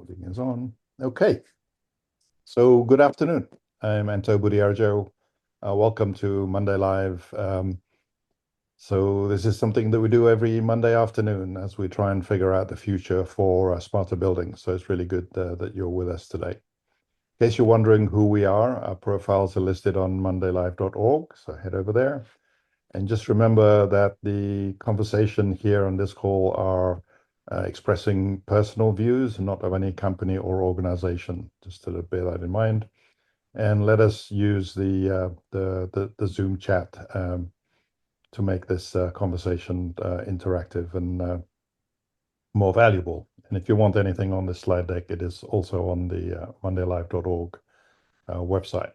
Recording is on. Okay, so good afternoon. I'm Anto Budiarjo. Welcome to Monday Live. So this is something that we do every Monday afternoon as we try and figure out the future for smarter buildings. So it's really good that you're with us today. In case you're wondering who we are, our profiles are listed on mondaylive.org, so head over there. And just remember that the conversation here on this call are expressing personal views, not of any company or organization. Just to bear that in mind. And let us use the Zoom chat to make this conversation interactive and more valuable. And if you want anything on this slide deck, it is also on the mondaylive.org website.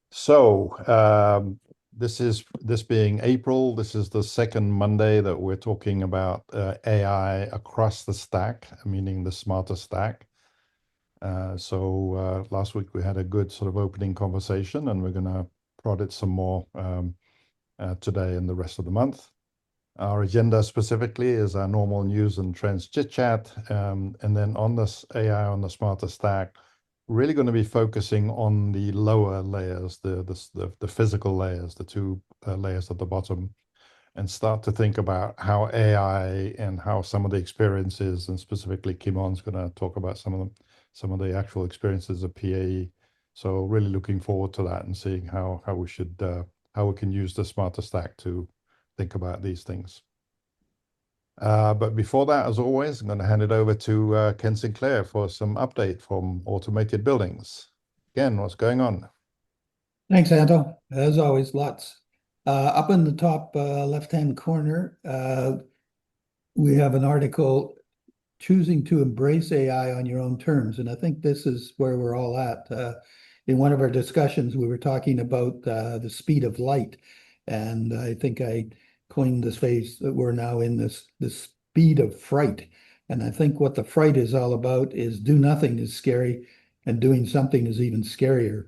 So this being April, this is the second Monday that we're talking about AI across the stack, meaning the smarter stack. So last week we had a good sort of opening conversation, and we're going to prod it some more today and the rest of the month. Our agenda specifically is our normal news and trends chit chat, and then on this AI on the smarter stack, really going to be focusing on the lower layers, the physical layers, the two layers at the bottom, and start to think about how AI and how some of the experiences, and specifically Kimon's going to talk about some of the actual experiences of PAE. So really looking forward to that and seeing how we can use the smarter stack to think about these things. But before that, as always, I'm going to hand it over to Ken Sinclair for some update from automated buildings. Ken, what's going on? Thanks, Anto. As always, lots. Up in the top left-hand corner, we have an article, Choosing to Embrace AI on Your Own Terms. And I think this is where we're all at. In one of our discussions, we were talking about the speed of light. And I think I coined this phrase that we're now in this speed of fright. And I think what the fright is all about is do nothing is scary, and doing something is even scarier.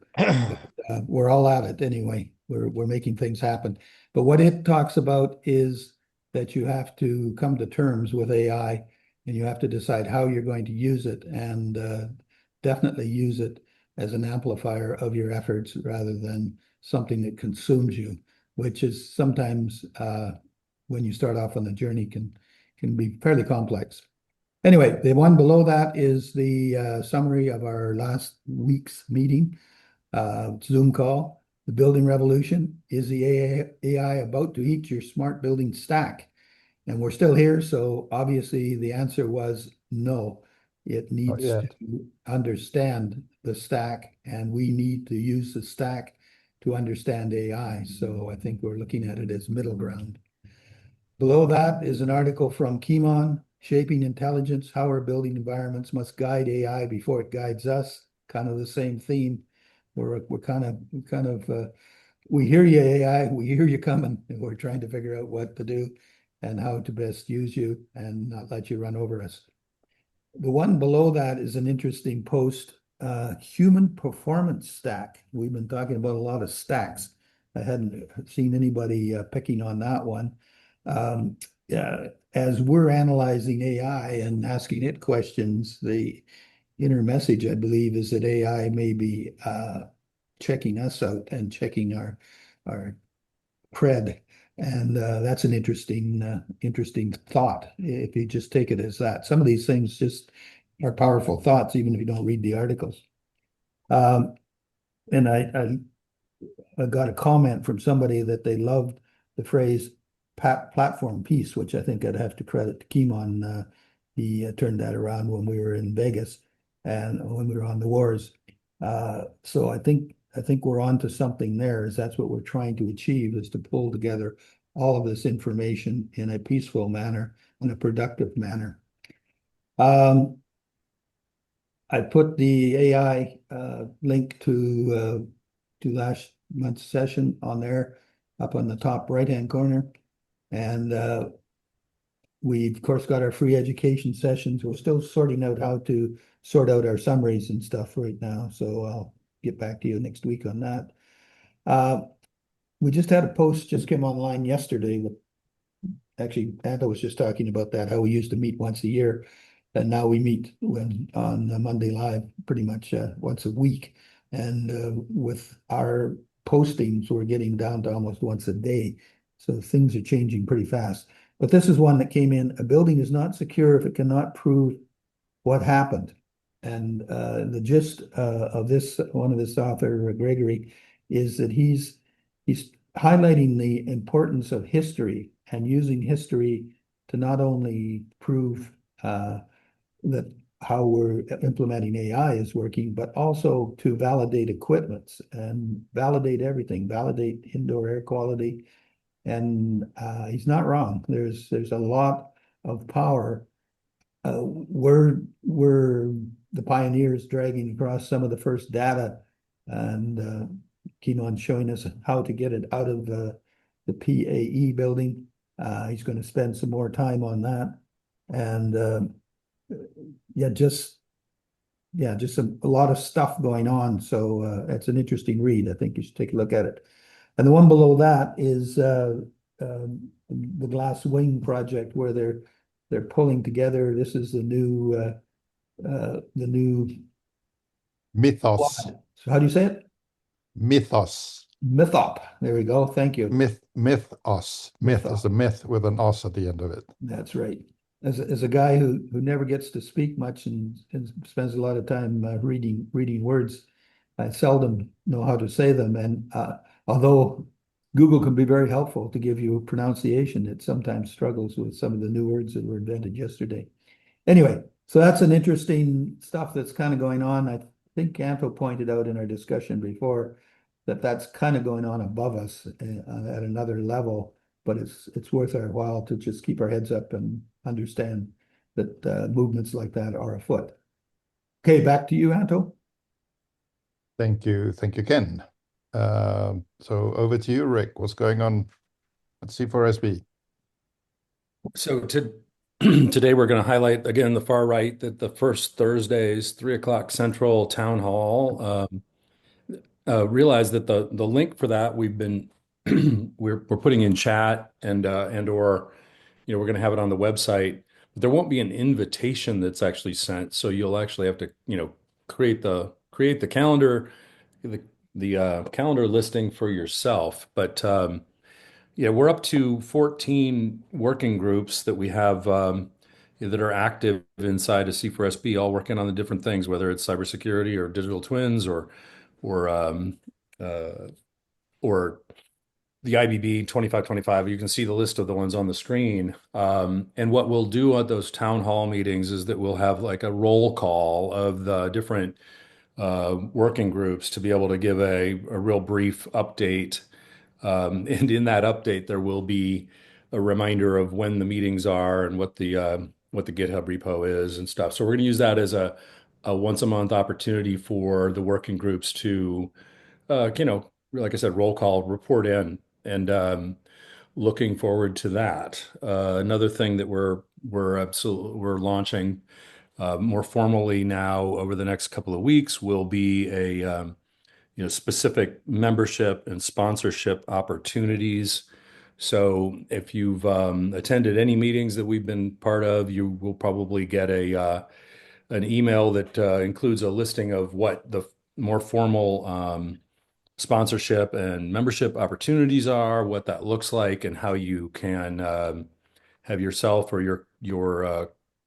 We're all at it anyway. We're making things happen. But what it talks about is that you have to come to terms with AI, and you have to decide how you're going to use it, and definitely use it as an amplifier of your efforts rather than something that consumes you, which is sometimes when you start off on the journey can be fairly complex. Anyway, the one below that is the summary of our last week's meeting, Zoom call. The building revolution. Is the AI about to eat your smart building stack? And we're still here, so obviously the answer was no. It needs to understand the stack, and we need to use the stack to understand AI. So I think we're looking at it as middle ground. Below that is an article from Kimon, Shaping Intelligence, How Our Building Environments Must Guide AI Before It Guides Us. Kind of the same theme. We're kind of we hear you, AI, we hear you coming, and we're trying to figure out what to do and how to best use you and not let you run over us. The one below that is an interesting post, human performance stack. We've been talking about a lot of stacks. I hadn't seen anybody picking on that one. As we're analyzing AI and asking it questions, the inner message, I believe, is that AI may be checking us out and checking our cred. And that's an interesting thought if you just take it as that. Some of these things just are powerful thoughts, even if you don't read the articles. And I got a comment from somebody that they loved the phrase platform piece, which I think I'd have to credit to Kimon. He turned that around when we were in Vegas and when we were on the wars. So I think we're on to something there, is that's what we're trying to achieve, is to pull together all of this information in a peaceful manner, in a productive manner. I put the AI link to last month's session on there, up on the top right-hand corner. And we've, of course, got our free education sessions. We're still sorting out how to sort out our summaries and stuff right now. So I'll get back to you next week on that. We just had a post just came online yesterday. Actually, Anto was just talking about that, how we used to meet once a year. And now we meet on Monday Live pretty much once a week. And with our postings, we're getting down to almost once a day. So things are changing pretty fast. But this is one that came in. A building is not secure if it cannot prove what happened. And the gist of this, one of this author, Gregory, is that he's highlighting the importance of history and using history to not only prove that how we're implementing AI is working, but also to validate equipments and validate everything, validate indoor air quality. And he's not wrong. There's a lot of power. We're the pioneers dragging across some of the first data, and Kimon showing us how to get it out of the PAE building. He's going to spend some more time on that, and yeah, just a lot of stuff going on. So it's an interesting read. I think you should take a look at it. And the one below that is the Glass Wing project, where they're pulling together. This is the new Mythos. quad. So how do you say it? Mythos. Mythop. There we go. Thank you. Mythos. Myth is Mythop. a myth with an os at the end of it. That's right. As a guy who never gets to speak much and spends a lot of time reading words, I seldom know how to say them. And although Google can be very helpful to give you pronunciation, it sometimes struggles with some of the new words that were invented yesterday. Anyway, so that's an interesting stuff that's kind of going on. I think Canto pointed out in our discussion before that that's kind of going on above us at another level, but it's worth our while to just keep our heads up and understand that movements like that are afoot. Okay, back to you, Anto. Thank you, Ken. So over to you, Rick. What's going on at C4SB? So today we're going to highlight again the far right that the first Thursday's 3 o'clock Central Town Hall. Realize that the link for that we've been we're putting in chat and or we're going to have it on the website. But there won't be an invitation that's actually sent, so you'll actually have to create the calendar the calendar listing for yourself. But yeah, we're up to 14 working groups that we have that are active inside of C4SB, all working on the different things, whether it's cybersecurity or digital twins or uh, or the IBB 2525. You can see the list of the ones on the screen. And what we'll do at those town hall meetings is that we'll have like a roll call of the different working groups to be able to give a real brief update. And in that update, there will be a reminder of when the meetings are and what the GitHub repo is and stuff. So we're going to use that as a once a month opportunity for the working groups to, like I said, roll call, report in, and looking forward to that. Another thing that we're launching more formally now over the next couple of weeks will be a specific membership and sponsorship opportunities. So if you've attended any meetings that we've been part of, you will probably get an email that includes a listing of what the more formal sponsorship and membership opportunities are, what that looks like, and how you can have yourself or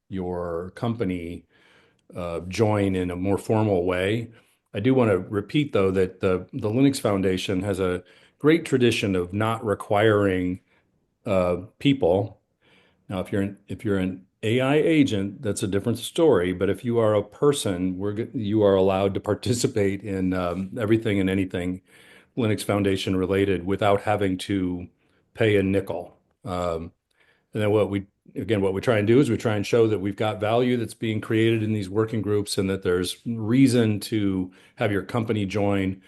your company join in a more formal way. I do want to repeat, though, that the Linux Foundation has a great tradition of not requiring people. Now, if you're an AI agent, that's a different story. But if you are a person, you are allowed to participate in everything and anything Linux Foundation related without having to pay a nickel. And then what we try and do is we try and show that we've got value that's being created in these working groups and that there's reason to have your company join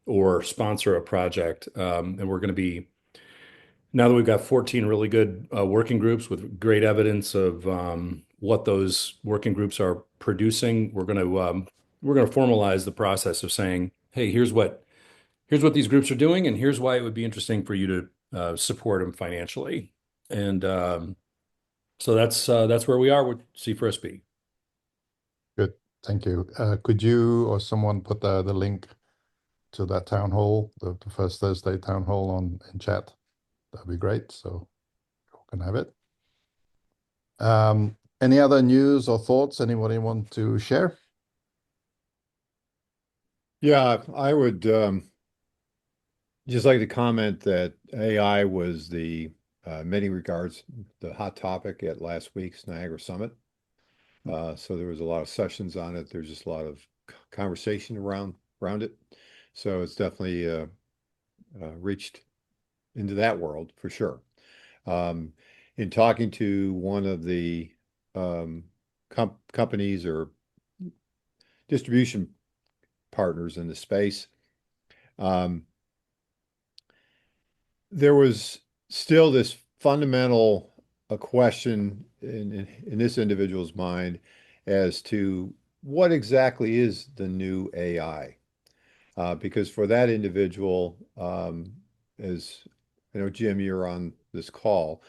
or sponsor a project. And we're going to be, now that we've got 14 really good working groups with great evidence of what those working groups are producing, we're going to formalize the process of saying, hey, here's what these groups are doing, and here's why it would be interesting for you to support them financially. And so that's where we are with C4SB. Thank you. Could you or someone put the link to that town hall, the first Thursday town hall in chat? That'd be great. So you can have it. Any other news or thoughts anybody want to share? Yeah, I would just like to comment that AI was many regards, the hot topic at last week's Niagara Summit. So there was a lot of sessions on it. There's just a lot of conversation around it. So it's definitely reached into that world for sure. In talking to one of the companies or distribution partners in the space, there was still this fundamental question in this individual's mind as to what exactly is the new AI. Because for that individual, as I know, Jim, you're on this call,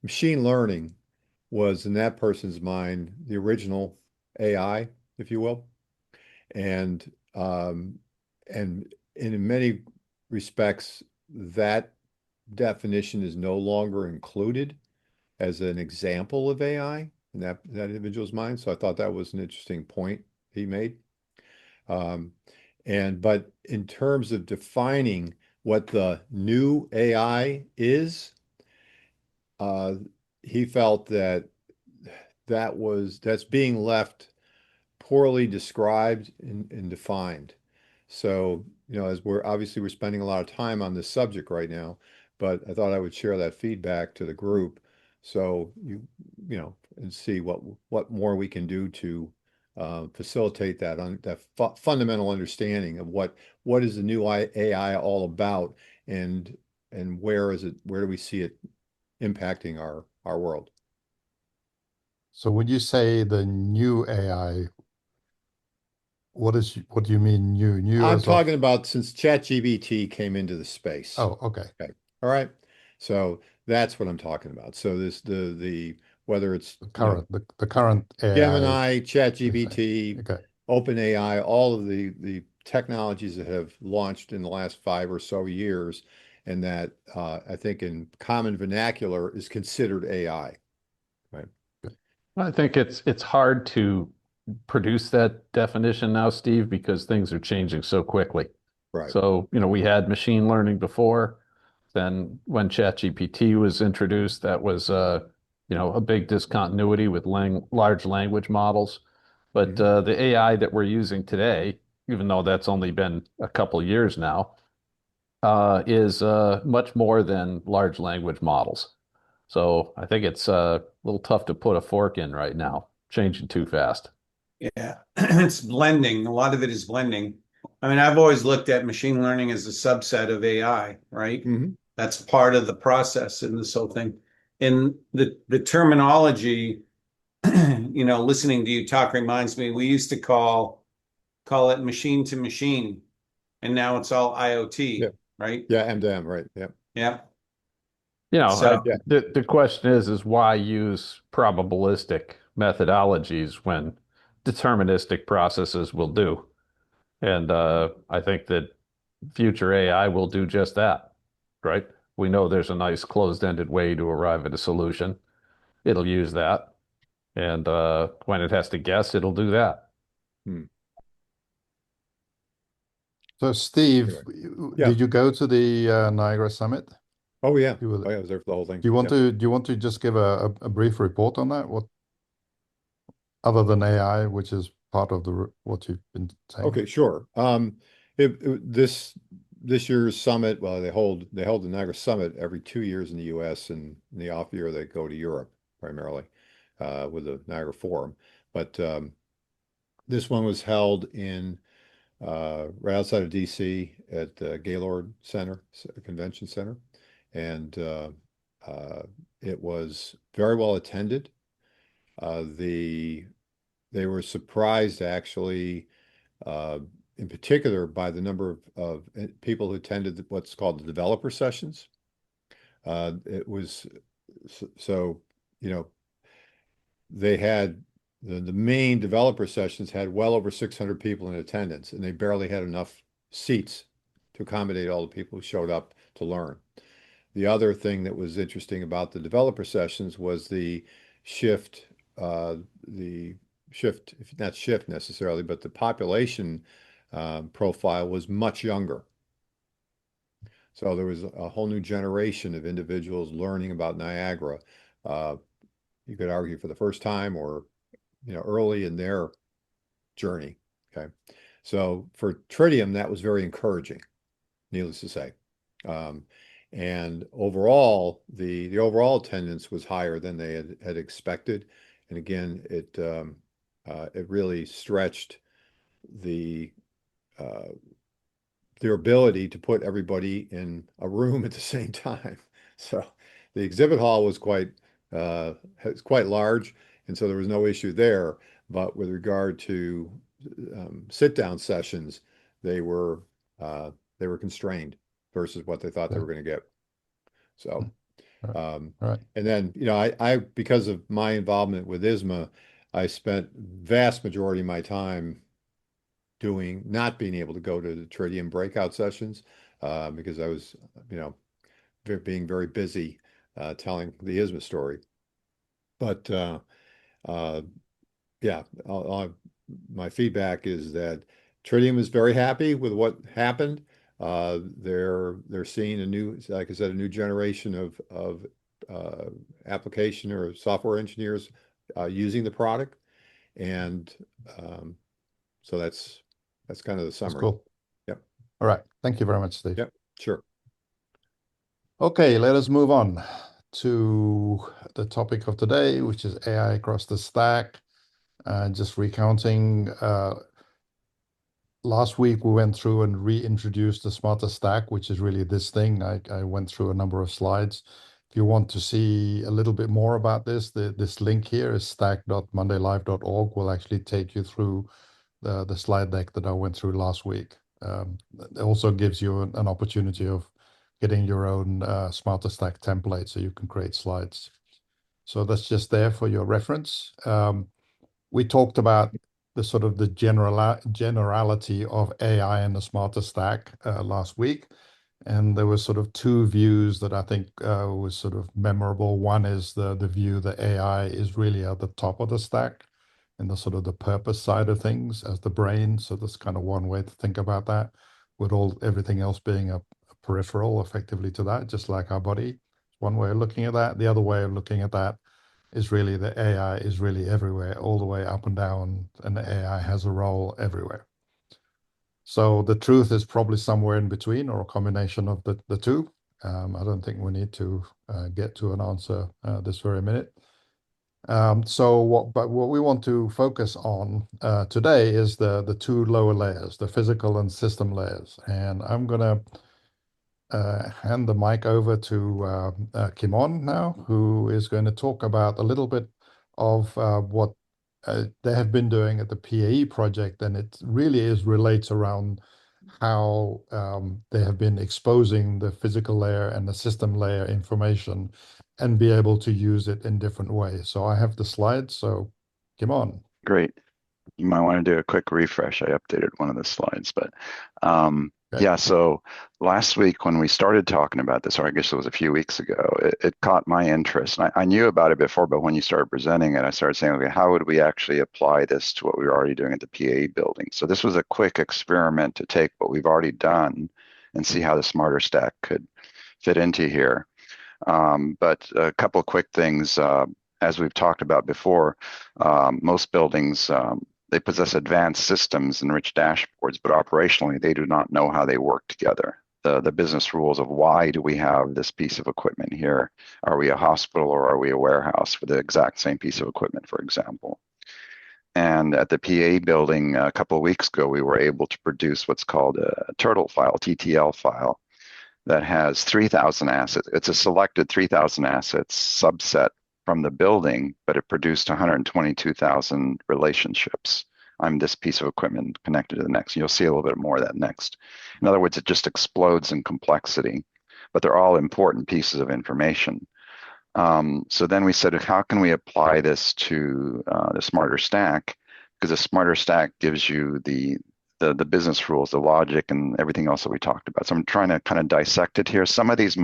machine learning was in that person's mind the original AI, if you will. And and in many respects, that definition is no longer included as an example of AI in that individual's mind. So I thought that was an interesting point he made. But in terms of defining what the new AI is, he felt that that's being left poorly described and defined. So, as we're spending a lot of time on this subject right now, but I thought I would share that feedback to the group. So and see what more we can do to facilitate that fundamental understanding of what is the new AI all about, and where do we see it impacting our world? So when you say the new AI, what do you mean new? New I'm as of talking about since ChatGPT came into the space. oh, okay. Okay. All right. So that's what I'm talking about. So the whether it's The current AI Gemini, you're saying. ChatGPT, Okay. OpenAI, all of the technologies that have launched in the last 5 or so years, and that I think in common vernacular is considered AI. Right. I think it's hard to produce that definition now, Steve, because things are changing so quickly. Right. So, we had machine learning before. Then when ChatGPT was introduced, that was a big discontinuity with large language models. But the AI that we're using today, even though that's only been a couple years now, is much more than large language models. So I think it's a little tough to put a fork in right now, changing too fast. Yeah, it's blending. A lot of it is blending. I mean, I've always looked at machine learning as a subset of AI, right? Mm-hmm. That's part of the process in this whole thing. And the terminology, listening to you talk reminds me, we used to call it machine to machine, and now it's all IoT, Yeah. right? Yeah, M2M, right. Yeah. Yeah. I, So Yeah. the question is why use probabilistic methodologies when deterministic processes will do? And I think that future AI will do just that, right? We know there's a nice closed-ended way to arrive at a solution. It'll use that. And when it has to guess, it'll do that. Hmm. So Steve, Anyway. Yeah. did you go to the Niagara Summit? Oh yeah. You were Oh yeah, I was there for the whole thing. Do you want Yeah. to just give a brief report on that? What other than AI, which is part of what you've been saying? Okay, sure. This year's summit, well, they hold the Niagara Summit every 2 years in the U.S., and in the off year they go to Europe primarily with the Niagara Forum. But this one was held in right outside of D.C. at the Gaylord Convention Center, and it was very well attended. They were surprised actually, in particular, by the number of people who attended what's called the developer sessions. It was so, they had the main developer sessions had well over 600 people in attendance, and they barely had enough seats to accommodate all the people who showed up to learn. The other thing that was interesting about the developer sessions was shift, the shift, if not shift necessarily, but the population profile was much younger. So there was a whole new generation of individuals learning about Niagara. You could argue for the first time or early in their journey. Okay. So for Tritium, that was very encouraging, needless to say. And overall, the overall attendance was higher than they had expected. And again, it really stretched their ability to put everybody in a room at the same time. So the exhibit hall was quite large, and so there was no issue there. But with regard to sit-down sessions, they were constrained versus what they thought they were going to get. So, Right. and then I because of my involvement with ISMA, I spent vast majority of my time not being able to go to the Tritium breakout sessions because I was being very busy telling the ISMA story. But yeah, my feedback is that Tritium is very happy with what happened. They're seeing like I said, a new generation of application or software engineers using the product, and so that's kind of the That's summary. cool. Yep. All right. Thank you very much, Steve. Yep. Sure. Okay, let us move on to the topic of today, which is AI across the stack. Just recounting, last week we went through and reintroduced the smarter stack, which is really this thing. I went through a number of slides. If you want to see a little bit more about this link here is stack.mondaylive.org. Will actually take you through the slide deck that I went through last week. It also gives you an opportunity of getting your own smarter stack template so you can create slides. So that's just there for your reference. We talked about the sort of the generality of AI and the smarter stack last week. And there were sort of two views that I think was sort of memorable. One is the view that AI is really at the top of the stack and the sort of the purpose side of things as the brain. So that's kind of one way to think about that, with everything else being a peripheral effectively to that, just like our body. One way of looking at that. The other way of looking at that is really that AI is really everywhere, all the way up and down, and the AI has a role everywhere. So the truth is probably somewhere in between, or a combination of the two. I don't think we need to get to an answer this very minute. But what we want to focus on today is the two lower layers, the physical and system layers. And I'm going to hand the mic over to Kimon now, who is going to talk about a little bit of what they have been doing at the PAE project. And it really relates around how they have been exposing the physical layer and the system layer information and be able to use it in different ways. So I have the slides, so Kimon. Great. You might want to do a quick refresh. I updated one of the slides, but Okay. yeah, so last week when we started talking about this, or I guess it was a few weeks ago, it caught my interest. And I knew about it before, but when you started presenting it, I started saying, okay, how would we actually apply this to what we were already doing at the PA building? So this was a quick experiment to take what we've already done and see how the smarter stack could fit into here. But a couple of quick things, as we've talked about before, most buildings, they possess advanced systems and rich dashboards, but operationally, they do not know how they work together. The business rules of why do we have this piece of equipment here? Are we a hospital or are we a warehouse for the exact same piece of equipment, for example? And at the PA building a couple of weeks ago, we were able to produce what's called a turtle file, TTL file, that has 3,000 assets. It's a selected 3,000 assets subset from the building, but it produced 122,000 relationships. I'm this piece of equipment connected to the next. You'll see a little bit more of that next. In other words, it just explodes in complexity, but they're all important pieces of information. So then we said, how can we apply this to the smarter stack? Because the smarter stack gives you the business rules, the logic, and everything else that we talked about. So I'm trying to kind of dissect it here. Some of these there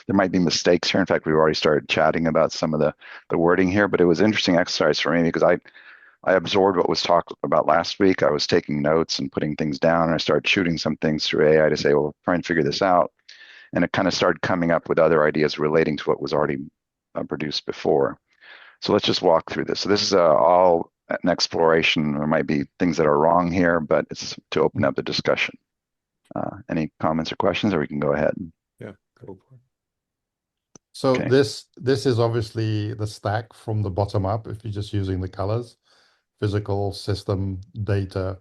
might be mistakes here. In fact, we've already started chatting about some of the wording here, but it was an interesting exercise for me because I absorbed what was talked about last week. I was taking notes and putting things down, and I started shooting some things through AI to say, well, try and figure this out. And it kind of started coming up with other ideas relating to what was already produced before. So let's just walk through this. So this is all an exploration. There might be things that are wrong here, but it's to open up the discussion. Any comments or questions, or we can go ahead? Yeah, go for it. So Okay. this is obviously the stack from the bottom up, if you're just using the colors, physical, system, data,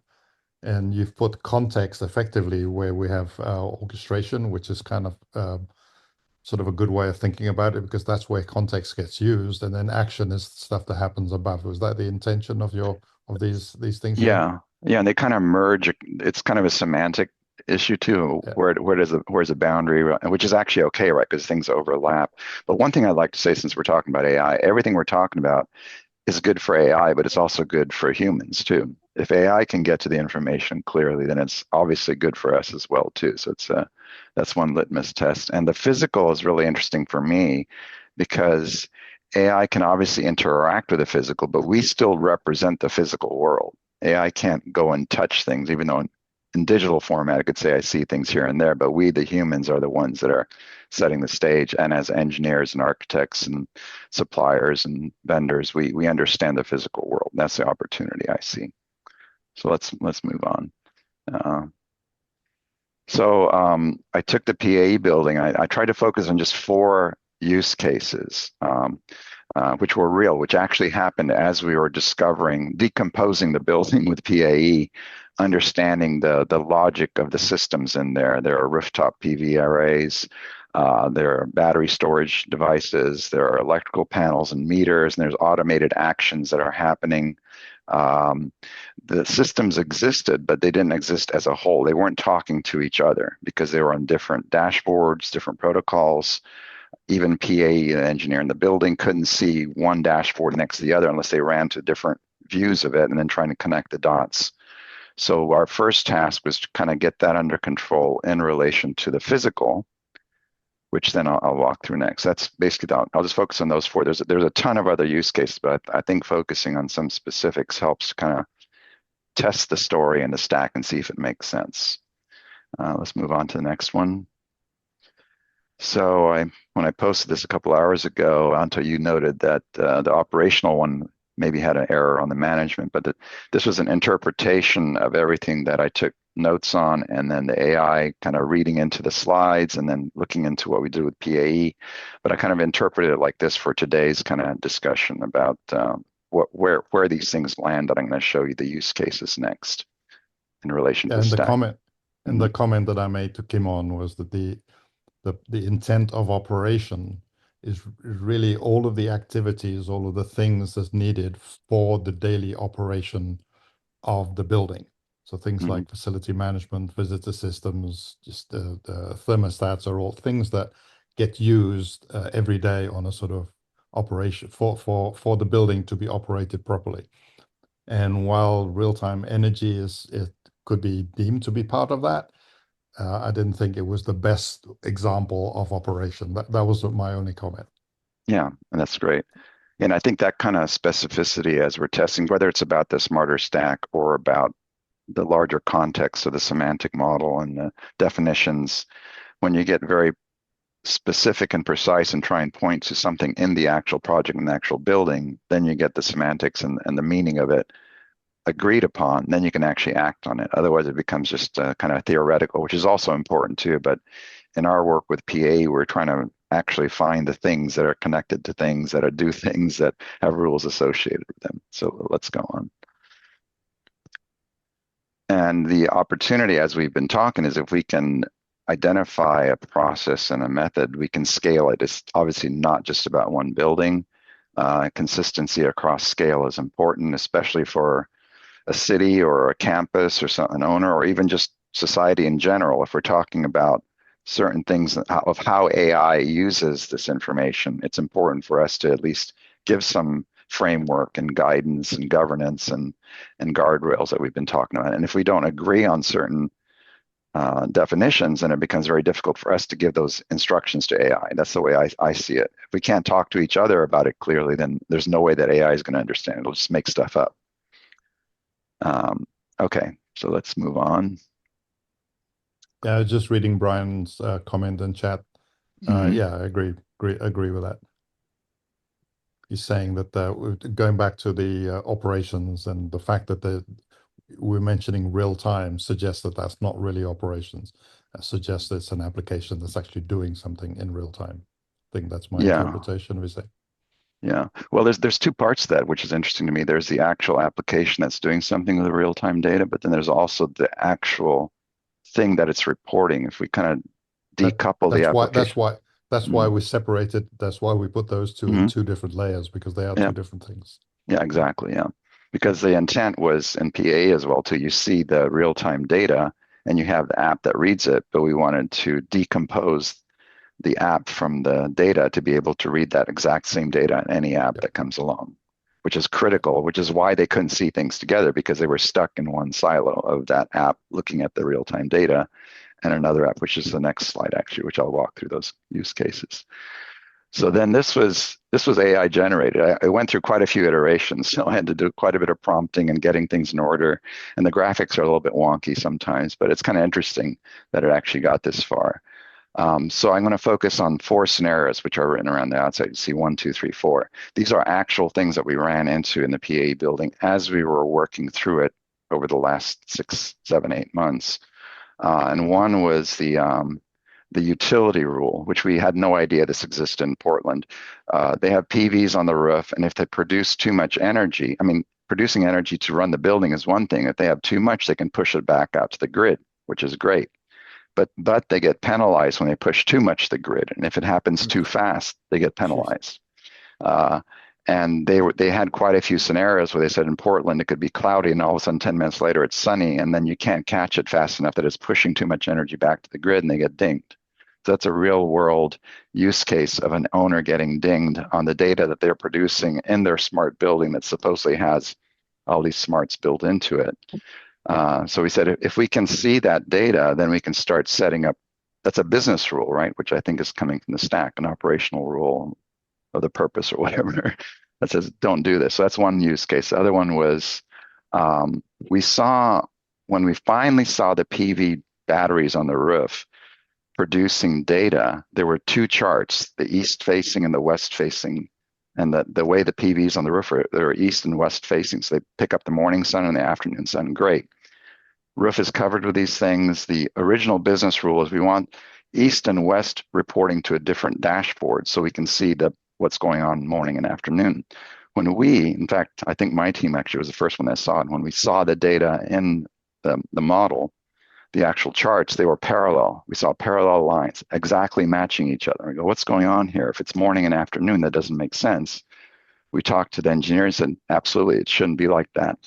and you've put context effectively where we have orchestration, which is kind of sort of a good way of thinking about it, because that's where context gets used, and then action is stuff that happens above. Was that the intention of these things here? Yeah, and they kind of merge. It's kind of a semantic issue too. Yeah. Where's the boundary, which is actually okay, right? Because things overlap. But one thing I'd like to say, since we're talking about AI, everything we're talking about is good for AI, but it's also good for humans too. If AI can get to the information clearly, then it's obviously good for us as well too. So that's one litmus test. And the physical is really interesting for me because AI can obviously interact with the physical, but we still represent the physical world. AI can't go and touch things, even though in digital format, it could say I see things here and there, but we, the humans, are the ones that are setting the stage. And as engineers and architects and suppliers and vendors, we understand the physical world. That's the opportunity I see. So let's move on. I took the PAE building. I tried to focus on just 4 use cases, which were real, which actually happened as we were decomposing the building with PAE, understanding the logic of the systems in there. There are rooftop PV arrays, there are battery storage devices, there are electrical panels and meters, and there's automated actions that are happening. The systems existed, but they didn't exist as a whole. They weren't talking to each other because they were on different dashboards, different protocols. Even PA, the engineer in the building, couldn't see one dashboard next to the other unless they ran to different views of it and then trying to connect the dots. So our first task was to kind of get that under control in relation to the physical, which then I'll walk through next. That's basically, I'll just focus on those 4. There's a ton of other use cases, but I think focusing on some specifics helps kind of test the story and the stack and see if it makes sense. Let's move on to the next one. So when I posted this a couple hours ago, Anto, you noted that the operational one maybe had an error on the management, but this was an interpretation of everything that I took notes on, and then the AI kind of reading into the slides and then looking into what we did with PAE. But I kind of interpreted it like this for today's kind of discussion about where these things land. That I'm going to show you the use cases next in relation to And the stack. comment and the comment that I made to Kimon was that the intent of operation is really all of the activities, all of the things that's needed for the daily operation of the building. So things like facility management, visitor systems, just the thermostats are all things that get used every day on a sort of operation for the building to be operated properly. And while real-time energy it could be deemed to be part of that, I didn't think it was the best example of operation. That was my only comment. Yeah, and that's great. And I think that kind of specificity as we're testing, whether it's about the smarter stack or about the larger context of the semantic model and the definitions, when you get very specific and precise and try and point to something in the actual project and the actual building, then you get the semantics and the meaning of it agreed upon, then you can actually act on it. Otherwise, it becomes just kind of theoretical, which is also important too. But in our work with PA, we're trying to actually find the things that are connected to things that do things that have rules associated with them. So let's go on. And the opportunity, as we've been talking, is if we can identify a process and a method, we can scale it. It's obviously not just about one building. Consistency across scale is important, especially for a city or a campus or an owner, or even just society in general. If we're talking about certain things of how AI uses this information, it's important for us to at least give some framework and guidance and governance and guardrails that we've been talking about. And if we don't agree on certain definitions, then it becomes very difficult for us to give those instructions to AI. That's the way I see it. If we can't talk to each other about it clearly, then there's no way that AI is going to understand. It'll just make stuff up. Okay, so let's move on. Yeah, just reading Brian's comment in chat. Yeah, I agree with that. He's saying that going back to the operations and the fact that we're mentioning real time suggests that that's not really operations. Suggests it's an application that's actually doing something in real time. I think that's my interpretation of his thing. Yeah. Well, there's two parts to that, which is interesting to me. There's the actual application that's doing something with the real-time data, but then there's also the actual thing that it's reporting. If we kind of decouple the application. That's why we separated. That's why we put those two in two different layers, because they are two different things. Yeah, exactly. Yeah. Because the intent was in PA as well too. You see the real-time data and you have the app that reads it, but we wanted to decompose the app from the data to be able to read that exact same data in any app that comes along, which is critical, which is why they couldn't see things together, because they were stuck in one silo of that app looking at the real-time data and another app, which is the next slide actually, which I'll walk through those use cases. So then this was AI generated. I went through quite a few iterations, so I had to do quite a bit of prompting and getting things in order. And the graphics are a little bit wonky sometimes, but it's kind of interesting that it actually got this far. So I'm going to focus on 4 scenarios, which are written around the outside. You see 1, 2, 3, 4. These are actual things that we ran into in the PA building as we were working through it over the last 6, 7, 8 months. And one was the utility rule, which we had no idea this existed in Portland. They have PVs on the roof, and if they produce too much energy, producing energy to run the building is one thing. If they have too much, they can push it back out to the grid, which is great. But they get penalized when they push too much to the grid, and if it happens too fast, they get penalized. And they had quite a few scenarios where they said in Portland it could be cloudy, and all of a sudden 10 minutes later it's sunny, and then you can't catch it fast enough that it's pushing too much energy back to the grid, and they get dinged. So that's a real world use case of an owner getting dinged on the data that they're producing in their smart building that supposedly has all these smarts built into it. So we said, if we can see that data, then we can start setting up, that's a business rule, right? Which I think is coming from the stack, an operational rule of the purpose or whatever that says, don't do this. So that's one use case. The other one was, when we finally saw the PV batteries on the roof producing data, there were 2 charts, the east facing and the west facing. And the way the PVs on the roof they're east and west facing, so they pick up the morning sun and the afternoon sun. Great. Roof is covered with these things. The original business rule is we want east and west reporting to a different dashboard so we can see what's going on morning and afternoon. In fact, I think my team actually was the first one that saw it. When we saw the data in the model, the actual charts, they were parallel. We saw parallel lines exactly matching each other. We go, what's going on here? If it's morning and afternoon, that doesn't make sense. We talked to the engineers and absolutely, it shouldn't be like that.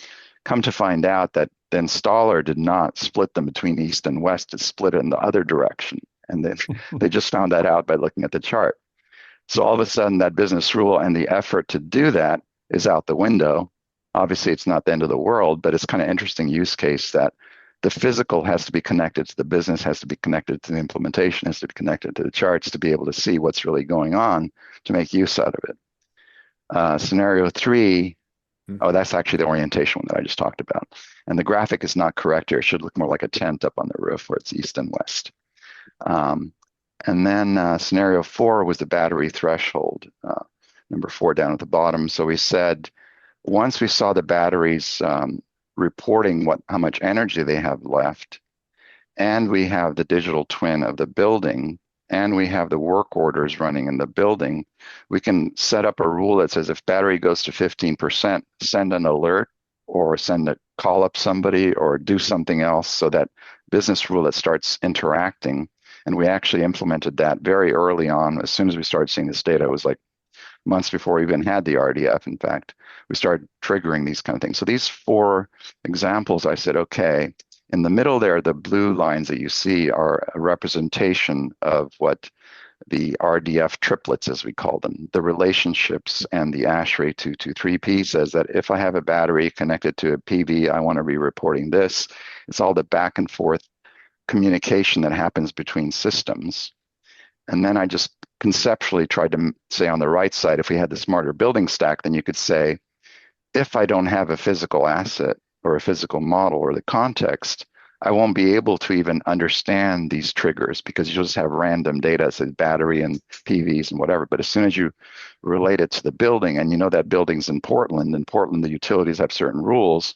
Come to find out that the installer did not split them between east and west, it split it in the other direction. And then they just found that out by looking at the chart. So all of a sudden that business rule and the effort to do that is out the window. Obviously it's not the end of the world, but it's kind of interesting use case that the physical has to be connected to the business, has to be connected to the implementation, has to be connected to the charts to be able to see what's really going on to make use out of it. Scenario 3, that's actually the orientation one that I just talked about. And the graphic is not correct here. It should look more like a tent up on the roof where it's east and west. And then scenario 4 was the battery threshold, number 4 down at the bottom. So we said, once we saw the batteries reporting how much energy they have left, and we have the digital twin of the building, and we have the work orders running in the building, we can set up a rule that says if battery goes to 15%, send an alert or call up somebody or do something else, so that business rule that starts interacting. And we actually implemented that very early on. As soon as we started seeing this data, it was like months before we even had the RDF. In fact, we started triggering these kind of things. So these 4 examples, I said, okay, In the middle there, the blue lines that you see are a representation of what the RDF triplets, as we call them, the relationships, and the ASHRAE 223P says that if I have a battery connected to a PV, I want to be reporting this. It's all the back and forth communication that happens between systems. And then I just conceptually tried to say on the right side, if we had the smarter building stack, then you could say, if I don't have a physical asset or a physical model or the context, I won't be able to even understand these triggers because you'll just have random data, say battery and PVs and whatever. But as soon as you relate it to the building and you know that building's in Portland, the utilities have certain rules,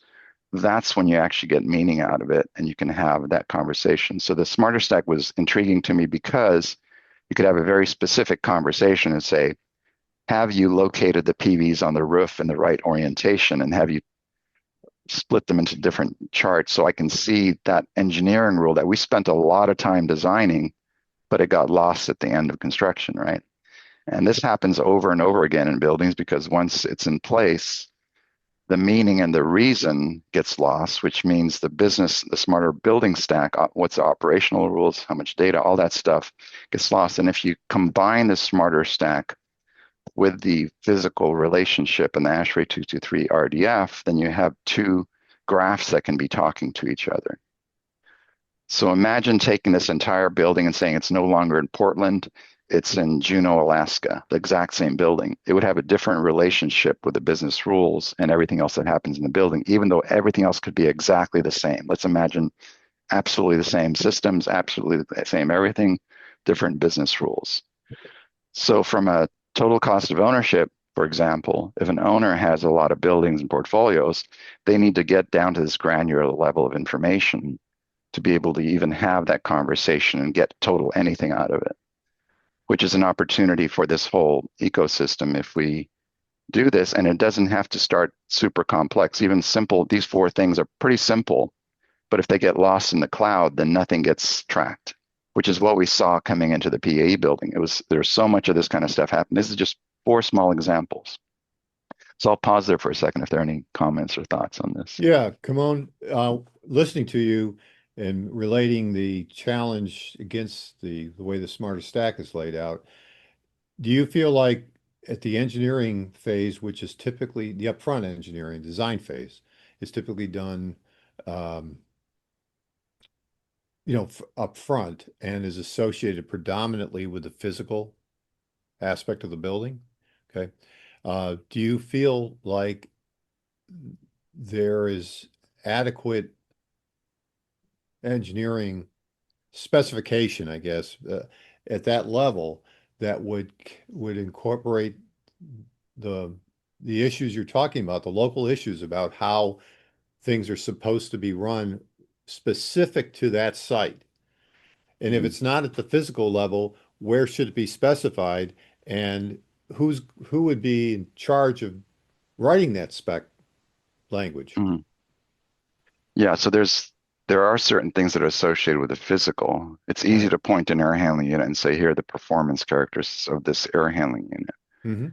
that's when you actually get meaning out of it and you can have that conversation. So the smarter stack was intriguing to me because you could have a very specific conversation and say, have you located the PVs on the roof in the right orientation, and have you split them into different charts so I can see that engineering rule that we spent a lot of time designing, but it got lost at the end of construction, right? And this happens over and over again in buildings because once it's in place, the meaning and the reason gets lost, which means the smarter building stack, what's the operational rules, how much data, all that stuff gets lost. And if you combine the smarter stack with the physical relationship and the ASHRAE 223 RDF, then you have two graphs that can be talking to each other. So imagine taking this entire building and saying it's no longer in Portland, it's in Juneau, Alaska, the exact same building. It would have a different relationship with the business rules and everything else that happens in the building, even though everything else could be exactly the same. Let's imagine absolutely the same systems, absolutely the same everything, different business rules. So from a total cost of ownership, for example, if an owner has a lot of buildings and portfolios, they need to get down to this granular level of information to be able to even have that conversation and get total anything out of it, which is an opportunity for this whole ecosystem if we do this. And it doesn't have to start super complex. Even simple, these four things are pretty simple, but if they get lost in the cloud, then nothing gets tracked, which is what we saw coming into the PAE building. There's so much of this kind of stuff happening. This is just four small examples. So I'll pause there for a second if there are any comments or thoughts on this. Yeah, Kimon, listening to you and relating the challenge against the way the smarter stack is laid out, do you feel like at the engineering phase, which is typically the upfront engineering design phase, is typically done up front and is associated predominantly with the physical aspect of the building? Okay. Do you feel like there is adequate engineering specification, I guess, at that level that would incorporate the issues you're talking about, the local issues about how things are supposed to be run specific to that site? And if it's not at the physical level, where should it be specified? And who would be in charge of writing that spec language? Mhm. Yeah, so there are certain things that are associated with the physical. It's easy to point to an air handling unit and say, here are the performance characteristics of this air handling unit. Mm-hmm.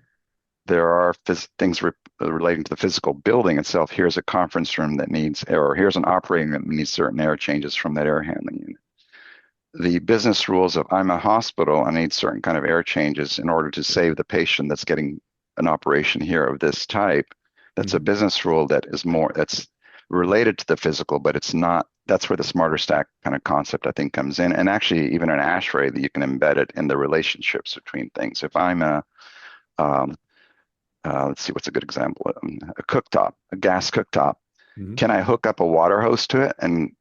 There are things relating to the physical building itself. Here's a conference room that needs air, or here's an operating room that needs certain air changes from that air handling unit. The business rules of I'm a hospital, I need certain kind of air changes in order to save the patient that's getting an operation here of this type. That's a business rule that's related to the physical, but it's not. That's where the smarter stack kind of concept, I think, comes in. And actually, even an ASHRAE, that you can embed it in the relationships between things. If I'm let's see, what's a good example? A cooktop, a gas cooktop. Mm-hmm. Can I hook up a water hose to it and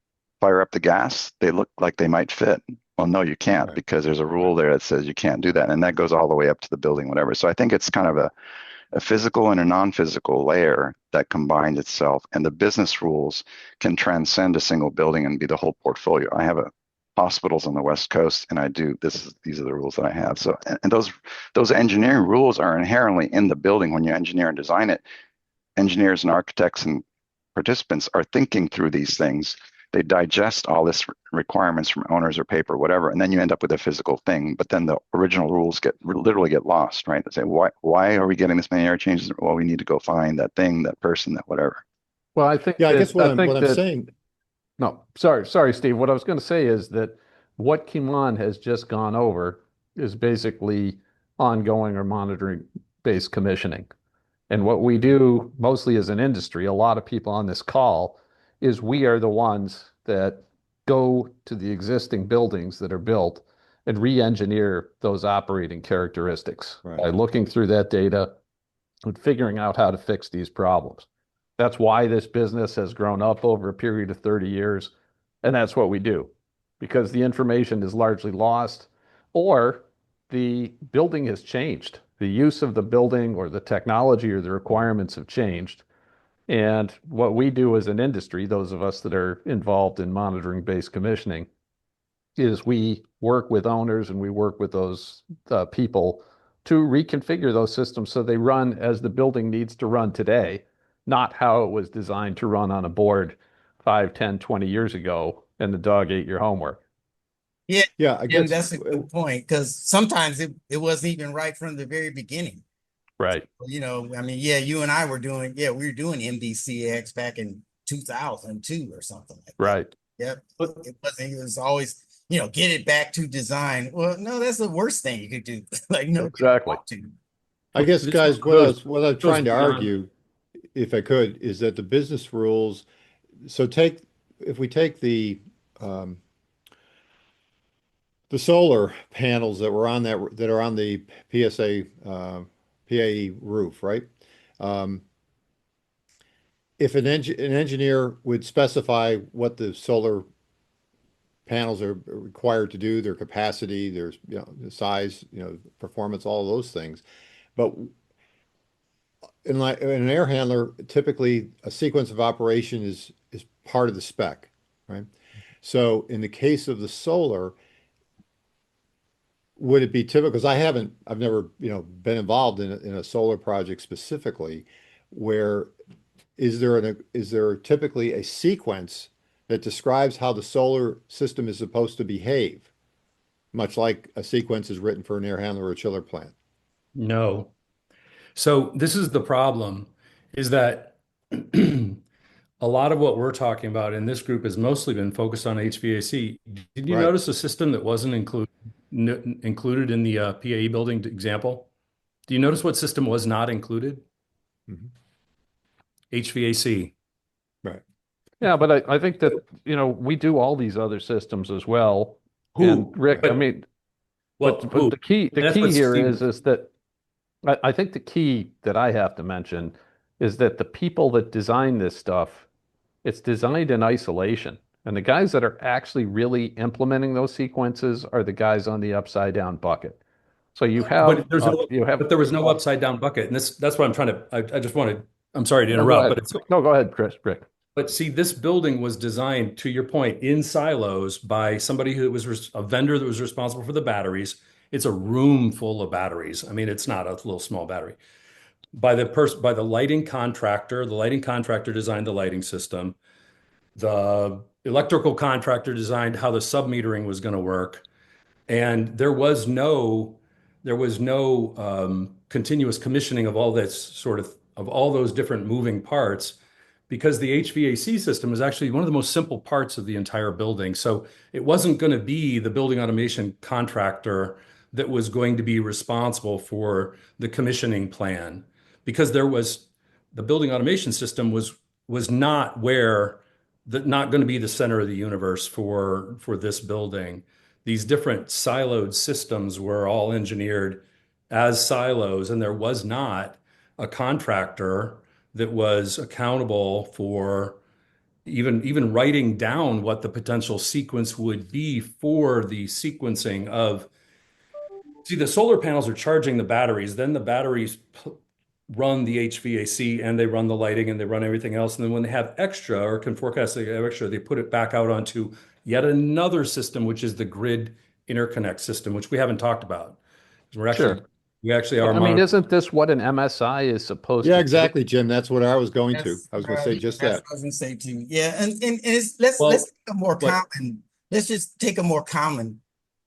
fire up the gas? They look like they might fit. Well, no, you can't, because there's a rule there that says you can't do that. And that goes all the way up to the building, whatever. So I think it's kind of a physical and a non-physical layer that combines itself, and the business rules can transcend a single building and be the whole portfolio. I have hospitals on the West Coast, and these are the rules that I have. So, and those engineering rules are inherently in the building. When you engineer and design it, engineers and architects and participants are thinking through these things. They digest all this requirements from owners or paper, whatever, and then you end up with a physical thing. But then the original rules literally get lost, right? They say, why are we getting this many air changes? Well, we need to go find that thing, that person, that whatever. Well, I think Yeah, I that, guess what I think I'm that saying. No, sorry, Steve. What I was going to say is that what Kimon has just gone over is basically ongoing or monitoring-based commissioning. And what we do mostly as an industry, a lot of people on this call, is we are the ones that go to the existing buildings that are built and re-engineer those operating characteristics Right. by looking through that data and figuring out how to fix these problems. That's why this business has grown up over a period of 30 years. And that's what we do because the information is largely lost or the building has changed. The use of the building or the technology or the requirements have changed. And what we do as an industry, those of us that are involved in monitoring-based commissioning, is we work with owners and we work with those people to reconfigure those systems so they run as the building needs to run today, not how it was designed to run on a board 5, 10, 20 years ago and the dog ate your homework. Yeah, Yeah, I Jim, guess that's a good point because sometimes it wasn't even right from the very beginning. Right. You know, I mean, yeah, you and I were doing, we were doing MDCX back in 2002 or something like that. Right. Yep. It wasn't, it was always, you know, get it back to design. Well, no, that's the worst thing you could do. Like, no, Exactly. I guess, This guys, goes- what I'm goes trying to beyond- argue, if I could, is that the business rules. So if we take the solar panels that were on that are on the PAE roof, right? If an engineer would specify what the solar panels are required to do, their capacity, their the size, performance, all of those things. But in an air handler, typically a sequence of operation is part of the spec, right? So in the case of the solar, would it be typical? Because I've never, been involved in a solar project specifically, where is there typically a sequence that describes how the solar system is supposed to behave, much like a sequence is written for an air handler or a chiller plant? No. So this is the problem, is that a lot of what we're talking about in this group has mostly been focused on HVAC. Did you Right. notice a system that wasn't included in the PAE building example? Do you notice what system was not included? Mhm. HVAC. Right. Yeah, but I think that, we do all these other systems as well. Who? And Rick, I But- mean, Well, but who? the key That's what here Steve- is that I think the key that I have to mention is that the people that design this stuff, it's designed in isolation. And the guys that are actually really implementing those sequences are the guys on the upside down bucket. So you have But there was no upside down bucket, and that's what I'm trying to. I just wanted. I'm sorry to No, go interrupt, ahead. but it's. No, go ahead, Rick. But see, this building was designed, to your point, in silos by somebody who was a vendor that was responsible for the batteries. It's a room full of batteries. I mean, it's not a little small battery. By the lighting contractor. The lighting contractor designed the lighting system. The electrical contractor designed how the submetering was going to work. And there was no continuous commissioning of all this of all those different moving parts, because the HVAC system is actually one of the most simple parts of the entire building. So it wasn't going to be the building automation contractor that was going to be responsible for the commissioning plan, because the building automation system was not not going to be the center of the universe for this building. These different siloed systems were all engineered as silos, and there was not a contractor that was accountable for even writing down what the potential sequence would be for the sequencing of. See, the solar panels are charging the batteries, then the batteries run the HVAC and they run the lighting and they run everything else. And then when they have extra or can forecast they have extra, they put it back out onto yet another system, which is the grid interconnect system, which we haven't talked about. We actually are. I mean, isn't this what an MSI is supposed to Yeah, do? exactly, Jim. That's what I was going to. I was going to say just that. I was going to say too. Yeah, and let's take a more common. Let's just take a more common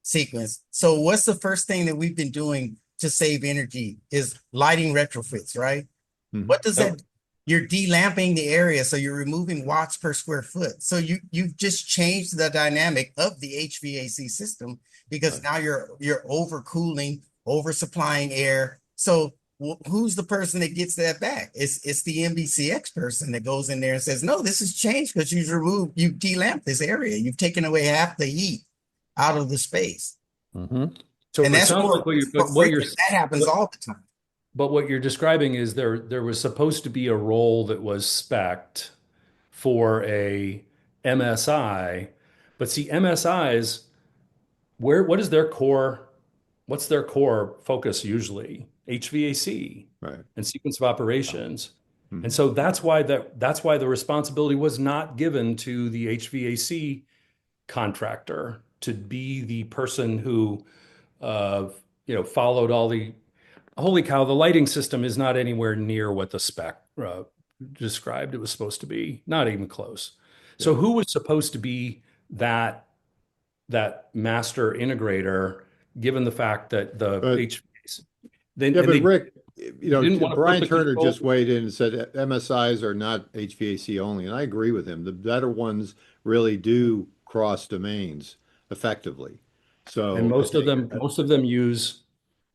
sequence. So, what's the first thing that we've been doing to save energy is lighting retrofits, right? Mhm. What does that? you're delamping the area, so you're removing watts per square foot. So you've just changed the dynamic of the HVAC system because now you're overcooling, oversupplying air. So who's the person that gets that back? It's the MBCX person that goes in there and says, no, this has changed because you've delamped this area. You've taken away half the heat out of the space. So And it that's sounds more, like what that happens all the time. But what you're describing is there was supposed to be a role that was spec'd for a MSI, but see MSIs, what is their core? What's their core focus usually? HVAC Right. and sequence of operations. Hmm. And so that's why the responsibility was not given to the HVAC contractor to be the person who followed all the holy cow, the lighting system is not anywhere near what the spec described it was supposed to be, not even close. So who was supposed to be that master integrator, given the fact that the HVAC, Rick, didn't want to put Brian the Turner control. just weighed in and said MSIs are not HVAC only, and I agree with him. The better ones really do cross domains effectively. So And most of them use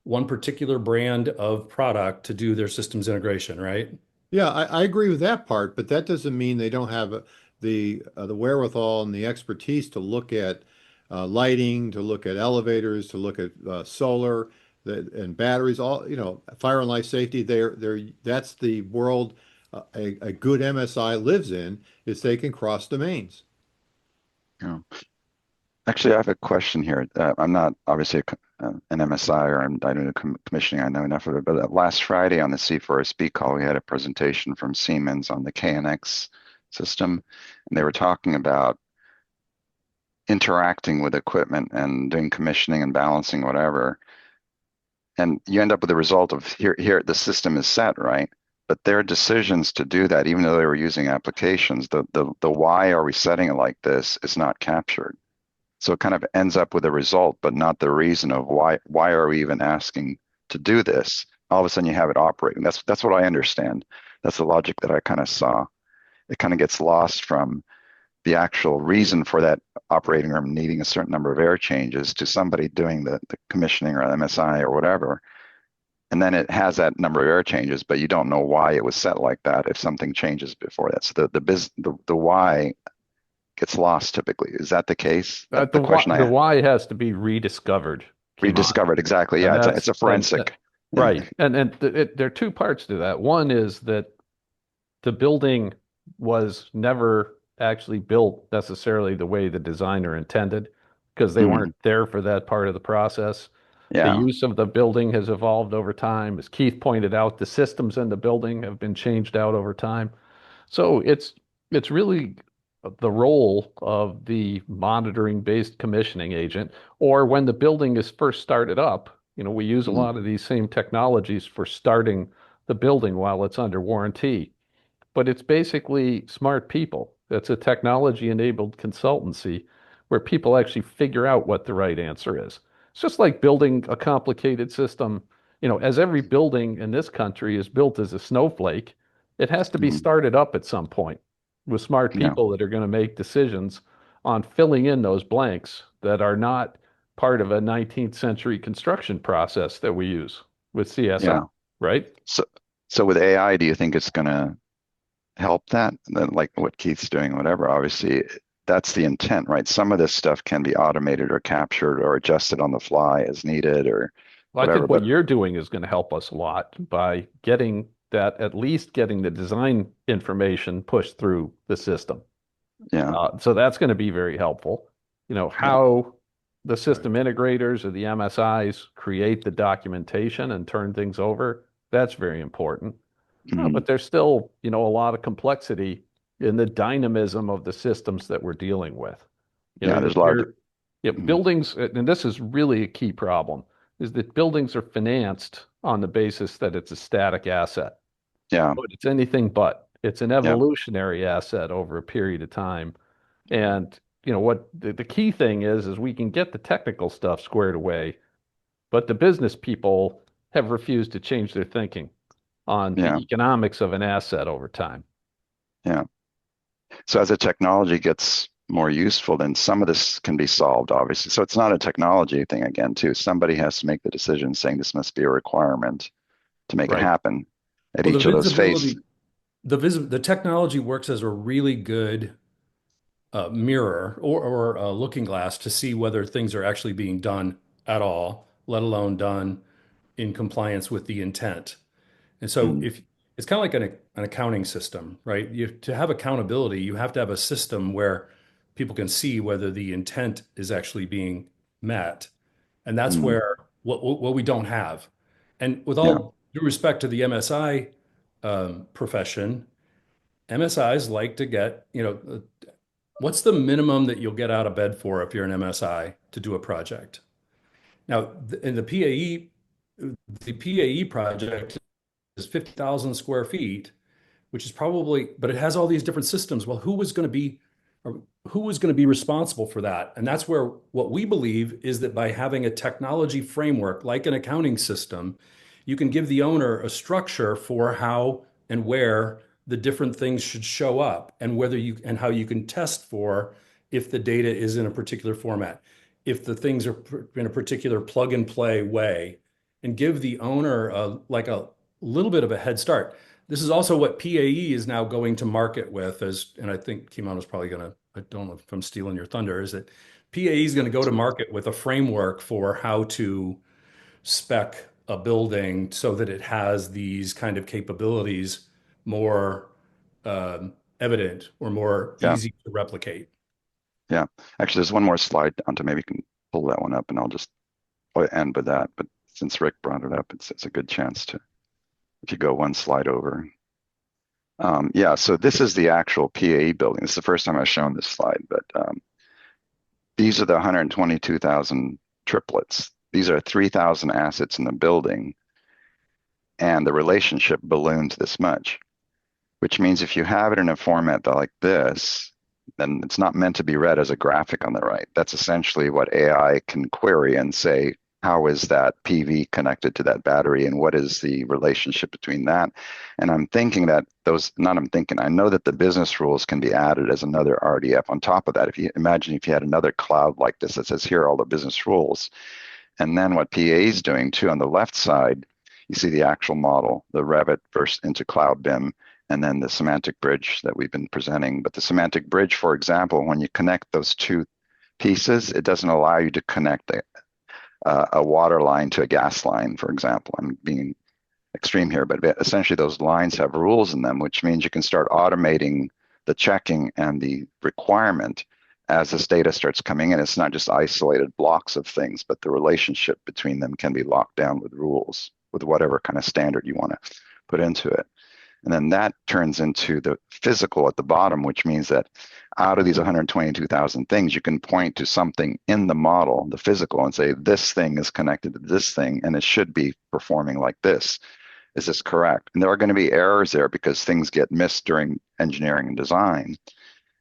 one particular brand of product to do their systems integration, right? yeah, I agree with that part, but that doesn't mean they don't have the wherewithal and the expertise to look at lighting, to look at elevators, to look at solar and batteries. All fire and life safety. That's the world a good MSI lives in. Is they can cross domains. Yeah. Actually, I have a question here. I'm not obviously an MSI or I don't know commissioning. I know enough of it. But last Friday on the C4SB call, we had a presentation from Siemens on the KNX system, and they were talking about interacting with equipment and doing commissioning and balancing, whatever. And you end up with the result of here the system is set, right? But their decisions to do that, even though they were using applications, the why are we setting it like this is not captured. So it kind of ends up with a result, but not the reason of why are we even asking to do this? All of a sudden you have it operating. That's what I understand. That's the logic that I kind of saw. It kind of gets lost from the actual reason for that operating room needing a certain number of air changes to somebody doing the commissioning or MSI or whatever. And then it has that number of air changes, but you don't know why it was set like that if something changes before that. So the why gets lost typically. Is that the case? That's the question I The have. why has to be rediscovered. Rediscovered, exactly. Yeah, it's a forensic. Right. And there are two parts to that. One is that the building was never actually built necessarily the way the designer intended because they weren't there for that part of the process. The Yeah. use of the building has evolved over time. As Keith pointed out, the systems in the building have been changed out over time. So it's really the role of the monitoring-based commissioning agent, or when the building is first started up, we use a lot of these same technologies for starting the building while it's under warranty. But it's basically smart people. It's a technology-enabled consultancy where people actually figure out what the right answer is. It's just like building a complicated system. As every building in this country is built as a snowflake, it has to be started up at some point with smart Yeah. people that are going to make decisions on filling in those blanks that are not part of a 19th century construction process that we use with CSI, Yeah. right? So with AI, do you think it's going to help that? Like what Keith's doing, whatever, obviously that's the intent, right? Some of this stuff can be automated or captured or adjusted on the fly as needed or Well, I whatever. think what you're doing is going to help us a lot by at least getting the design information pushed through the system. Yeah. So that's going to be very helpful. How the system integrators or the MSIs create the documentation and turn things over, that's very important. But there's still, a lot of complexity in the dynamism of the systems that we're dealing with. There's large. Buildings, and this is really a key problem, is that buildings are financed on the basis that it's a static asset. Yeah. But it's anything but. It's an evolutionary asset over a period of time. And what the key thing is we can get the technical stuff squared away, but the business people have refused to change their thinking. on the Yeah. economics of an asset over time. Yeah. So as the technology gets more useful, then some of this can be solved, obviously. So it's not a technology thing again, too. Somebody has to make the decision saying this must be a requirement to make it Right. happen at Well, each of those phases. the technology works as a really good mirror or a looking glass to see whether things are actually being done at all, let alone done in compliance with the intent. And so if it's kind of like an accounting system, right? To have accountability, you have to have a system where people can see whether the intent is actually being met. And that's Mm, where what we don't have. And with yeah. all due respect to the MSI profession, MSIs like to get, what's the minimum that you'll get out of bed for if you're an MSI to do a project? Now, in the PAE project is 50,000 square feet, which is probably, but it has all these different systems. Well, who was going to be responsible for that? And that's where what we believe is that by having a technology framework like an accounting system, you can give the owner a structure for how and where the different things should show up and and how you can test for if the data is in a particular format, if the things are in a particular plug and play way, and give the owner like a little bit of a head start. This is also what PAE is now going to market with, and I think Kimon was probably going to, I don't know if I'm stealing your thunder, is that PAE is going to go to market with a framework for how to spec a building so that it has these kind of capabilities more evident or more Yeah. easy to replicate. Yeah. Actually, there's one more slide onto, maybe you can pull that one up and I'll just end with that. But since Rick brought it up, it's a good chance to, if you go one slide over. Yeah, so this is the actual PAE building. This is the first time I've shown this slide, but these are the 122,000 triplets. These are 3,000 assets in the building, and the relationship balloons this much, which means if you have it in a format like this, then it's not meant to be read as a graphic on the right. That's essentially what AI can query and say, how is that PV connected to that battery, and what is the relationship between that? And I'm thinking that I know that the business rules can be added as another RDF on top of that. If you had another cloud like this that says, here are all the business rules. And then what PA is doing too, on the left side, you see the actual model, the Revit first into Cloud BIM, and then the semantic bridge that we've been presenting. But the semantic bridge, for example, when you connect those two pieces, it doesn't allow you to connect a water line to a gas line, for example. I'm being extreme here, but essentially those lines have rules in them, which means you can start automating the checking and the requirement as this data starts coming in. It's not just isolated blocks of things, but the relationship between them can be locked down with rules, with whatever kind of standard you want to put into it. And then that turns into the physical at the bottom, which means that out of these 122,000 things, you can point to something in the model, the physical, and say, this thing is connected to this thing, and it should be performing like this. Is this correct? And there are going to be errors there because things get missed during engineering and design.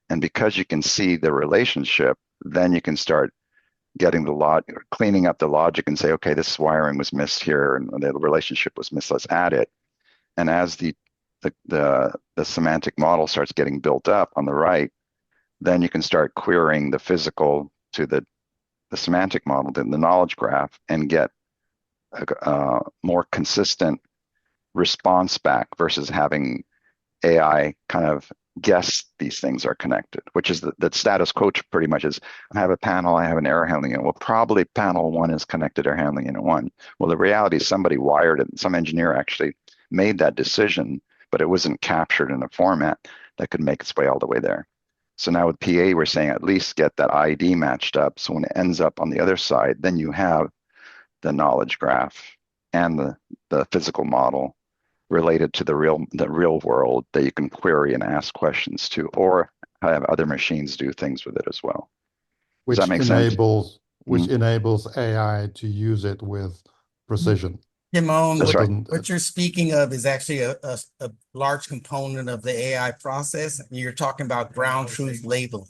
And because you can see the relationship, then you can start getting cleaning up the logic and say, okay, this wiring was missed here, and the relationship was missed, let's add it. And as the semantic model starts getting built up on the right, then you can start querying the physical to the semantic model, the knowledge graph, and get a more consistent response back versus having AI kind of guess these things are connected, which is the status quo pretty much is, I have a panel, I have an air handling unit. Well, probably panel 1 is connected to air handling unit 1. Well, the reality is somebody wired it, some engineer actually made that decision, but it wasn't captured in a format that could make its way all the way there. So now with PA, we're saying at least get that ID matched up. So when it ends up on the other side, then you have the knowledge graph and the physical model related to the real world that you can query and ask questions to, or have other machines do things with it as well. Does that make sense? Which enables AI to use it with precision. Kimon, what you're speaking of is actually a large component of the AI process. You're talking about ground truth labeling.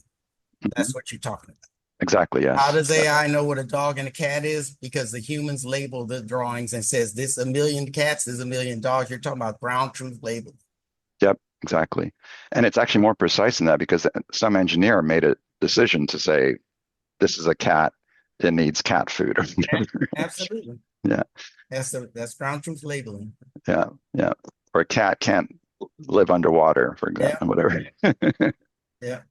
That's what you're talking about. Exactly, yes. How does Yeah. AI know what a dog and a cat is? Because the humans label the drawings and says this a million cats, there's a million dogs. You're talking about ground truth label. Yep, exactly. And it's actually more precise than that because some engineer made a decision to say, this is a cat, it needs cat food or whatever. Absolutely. Yeah, That's ground truth labeling. yeah, yeah. Or a cat can't live underwater, for Yeah, example, whatever. yeah.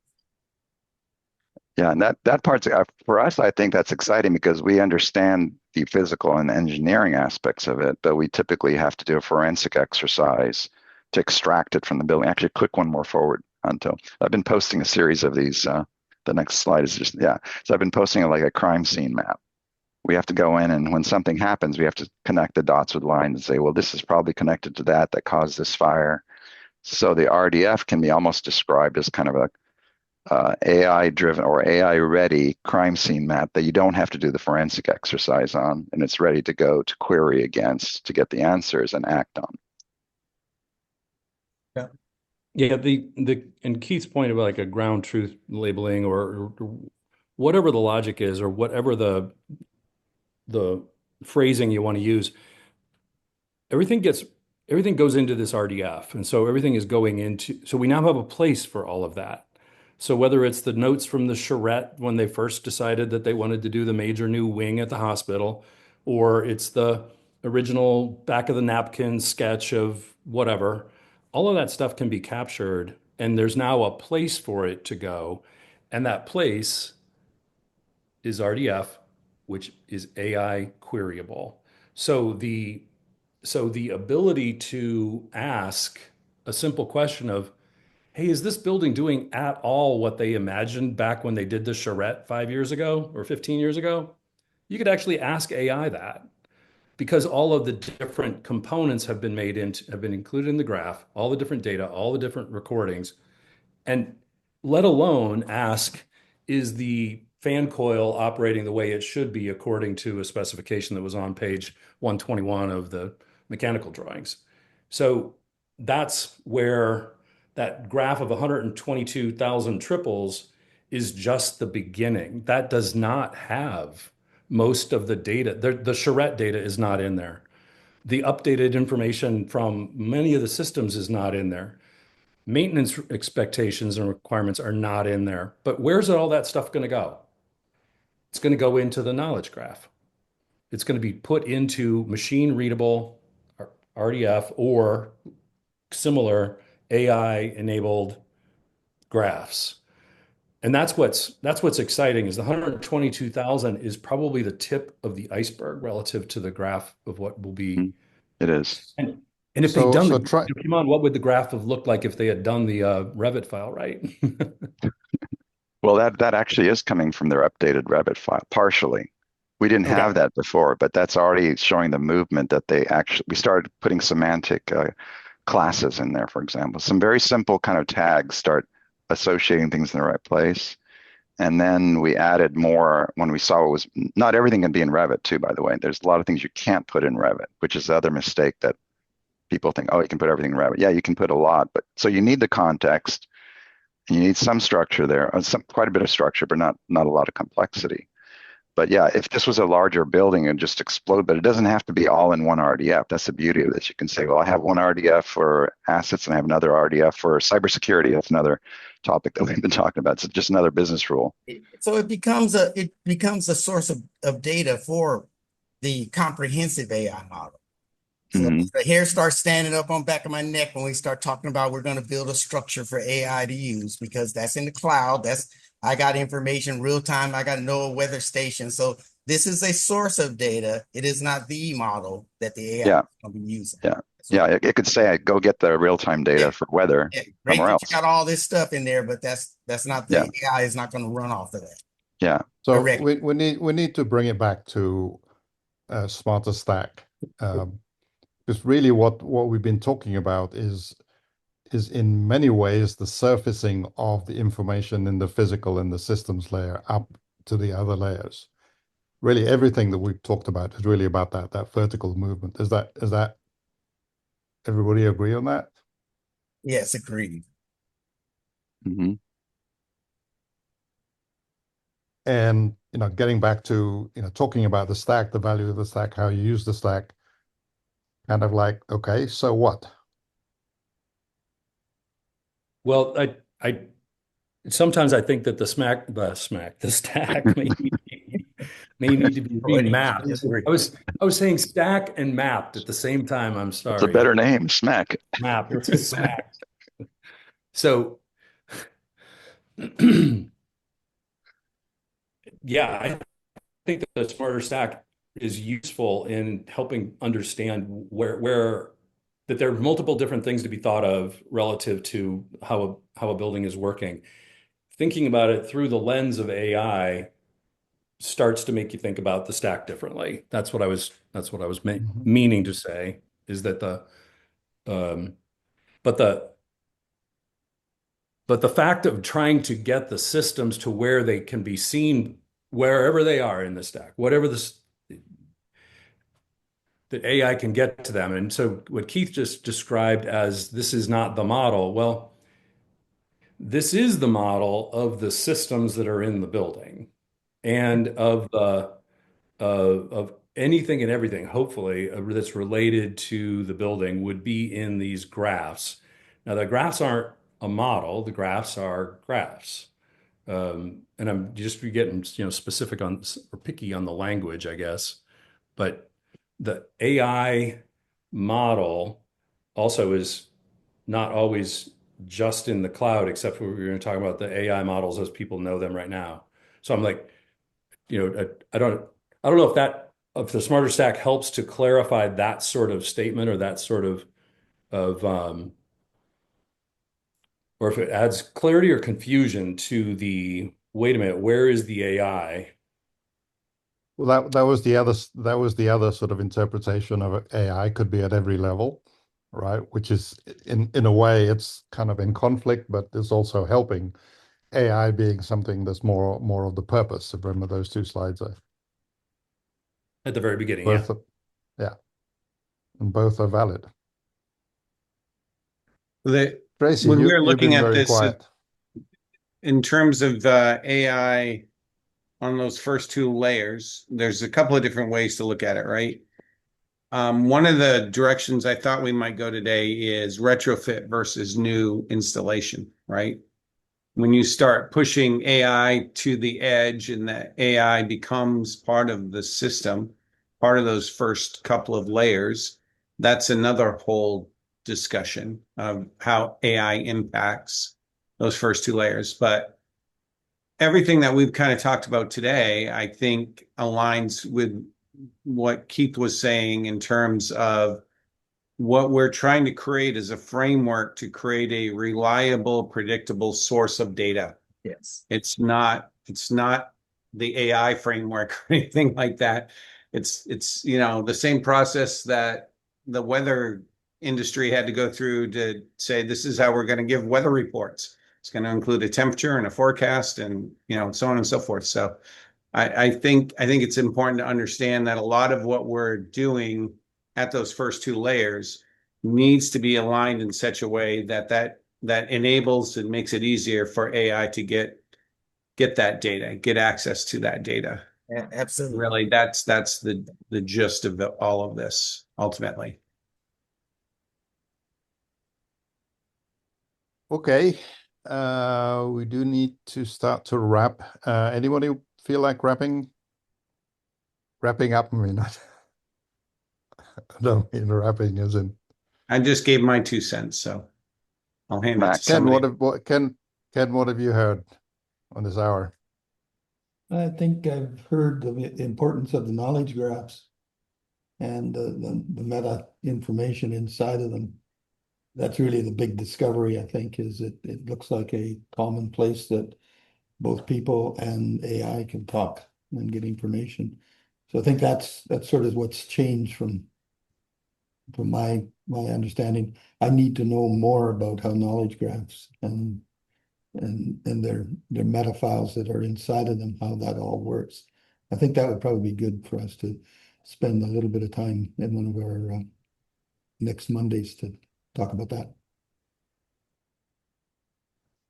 Yeah, and that part's for us, I think that's exciting because we understand the physical and engineering aspects of it, but we typically have to do a forensic exercise to extract it from the building. Actually, click one more forward, Anto. I've been posting a series of these. The next slide is just, yeah. So I've been posting like a crime scene map. We have to go in, and when something happens, we have to connect the dots with lines and say, well, this is probably connected to that caused this fire. So the RDF can be almost described as kind of a AI driven or AI ready crime scene map that you don't have to do the forensic exercise on, and it's ready to go to query against to get the answers and act on. Yeah, and Keith's point about like a ground truth labeling or whatever the logic is or whatever the phrasing you want to use, everything goes into this RDF. And so everything is going into, so we now have a place for all of that. So whether it's the notes from the charrette when they first decided that they wanted to do the major new wing at the hospital, or it's the original back of the napkin sketch of whatever, all of that stuff can be captured. And there's now a place for it to go. And that place is RDF, which is AI queryable. So the ability to ask a simple question of, hey, is this building doing at all what they imagined back when they did the charrette 5 years ago or 15 years ago? You could actually ask AI that because all of the different components have been included in the graph, all the different data, all the different recordings, and let alone ask, is the fan coil operating the way it should be according to a specification that was on page 121 of the mechanical drawings? So that's where that graph of 122,000 triples is just the beginning. That does not have most of the data. The charrette data is not in there. The updated information from many of the systems is not in there. Maintenance expectations and requirements are not in there. But where's all that stuff going to go? It's going to go into the knowledge graph. It's going to be put into machine readable RDF or similar AI enabled graphs. And that's what's exciting is the 122,000 is probably the tip of the iceberg relative to the graph of what will be. It is. And if they'd done try. Kimon, what would the graph have looked like if they had done the Revit file right? Well, that actually is coming from their updated Revit file, partially. We didn't Okay. have that before, but that's already showing the movement that we started putting semantic classes in there, for example. Some very simple kind of tags start associating things in the right place. And then we added more when we saw it was not everything can be in Revit too, by the way. There's a lot of things you can't put in Revit, which is the other mistake that people think, oh, you can put everything in Revit. Yeah, you can put a lot, but so you need the context. You need some structure there, quite a bit of structure, but not a lot of complexity. But yeah, if this was a larger building, it'd just explode. But it doesn't have to be all in one RDF. That's the beauty of this. You can say, well, I have one RDF for assets and I have another RDF for cybersecurity. That's another topic that we've been talking about. It's just another business rule. So it becomes a source of data for the comprehensive AI model. So the hair starts standing up on the back of my neck when we start talking about we're going to build a structure for AI to use because that's in the cloud. I got information real time. I got NOAA weather station. So this is a source of data. It is not the model that the AI is going to be using. Yeah. Yeah. It could say, go get the real-time data for weather somewhere else. You got all this stuff in there, but that's not the AI is not going to run off of that. Yeah. So we need to bring it back to smarter stack. Because really what we've been talking about is in many ways the surfacing of the information in the physical and the systems layer up to the other layers. Really everything that we've talked about is really about that vertical movement. Is that everybody agree on that? Yes, agreed. Mm-hmm. And getting back to talking about the stack, the value of the stack, how you use the stack, kind of like, okay, so what? Well, I sometimes I think that the stack may need to be remapped. I was saying stack and mapped at the same time. I'm It's a sorry. better name, smack. Map. It's a smack. So yeah, I think that the smarter stack is useful in helping understand where that there are multiple different things to be thought of relative to how a building is working. Thinking about it through the lens of AI starts to make you think about the stack differently. That's what I was meaning to say, is that um, but the fact of trying to get the systems to where they can be seen wherever they are in the stack, whatever this that AI can get to them. And so what Keith just described as this is not the model, well, this is the model of the systems that are in the building and of anything and everything, hopefully, that's related to the building would be in these graphs. Now, the graphs aren't a model, the graphs are graphs. And I'm just getting, specific on or picky on the language, I guess. But the AI model also is not always just in the cloud, except for we're going to talk about the AI models as people know them right now. So I'm like, I don't know if the smarter stack helps to clarify that sort of statement or that sort of or if it adds clarity or confusion to the wait a minute, where is the AI? Well, that was the other sort of interpretation of AI, could be at every level, right? Which is in a way it's kind of in conflict, but it's also helping AI being something that's more of the purpose. So remember those two slides there. At the very beginning, Both, yeah. yeah, and both are valid. Tracy, When we're you've looking been at very this quiet. in terms of AI on those first two layers, there's a couple of different ways to look at it, right? One of the directions I thought we might go today is retrofit versus new installation, right? When you start pushing AI to the edge and that AI becomes part of the system, part of those first couple of layers, that's another whole discussion of how AI impacts those first two layers. But everything that we've kind of talked about today, I think aligns with what Keith was saying in terms of what we're trying to create is a framework to create a reliable, predictable source of data. Yes. It's not the AI framework or anything like that. It's the same process that the weather industry had to go through to say this is how we're going to give weather reports. It's going to include a temperature and a forecast and so on and so forth. So I think it's important to understand that a lot of what we're doing at those first two layers needs to be aligned in such a way that enables and makes it easier for AI to get that data, get access to that data. Yeah, absolutely. Really, that's the gist of all of this ultimately. Okay, we do need to start to wrap. Anybody feel like wrapping up? I mean, I don't mean wrapping as in I just gave my 2 cents, so I'll hand it to Max. Ken. somebody. Ken, what have you heard on this hour? I think I've heard the importance of the knowledge graphs and the meta information inside of them. That's really the big discovery, I think, is it looks like a common place that both people and AI can talk and get information. So I think that's sort of what's changed from my understanding. I need to know more about how knowledge graphs and their meta files that are inside of them, how that all works. I think that would probably be good for us to spend a little bit of time in one of our next Mondays to talk about that.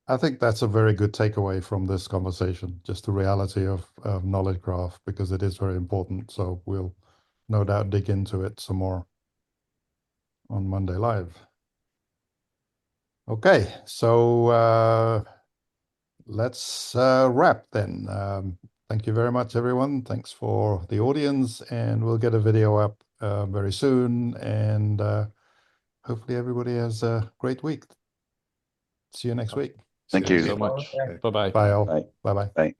I think that's a very good takeaway from this conversation, just the reality of knowledge graph, because it is very important. So we'll no doubt dig into it some more on Monday Live. Okay, so let's wrap then. Thank you very much, everyone. Thanks for the audience, and we'll get a video up very soon. And hopefully everybody has a great week. See you next week. Thank See you. So much. Bye-bye. Bye all. Bye. Bye-bye. Bye.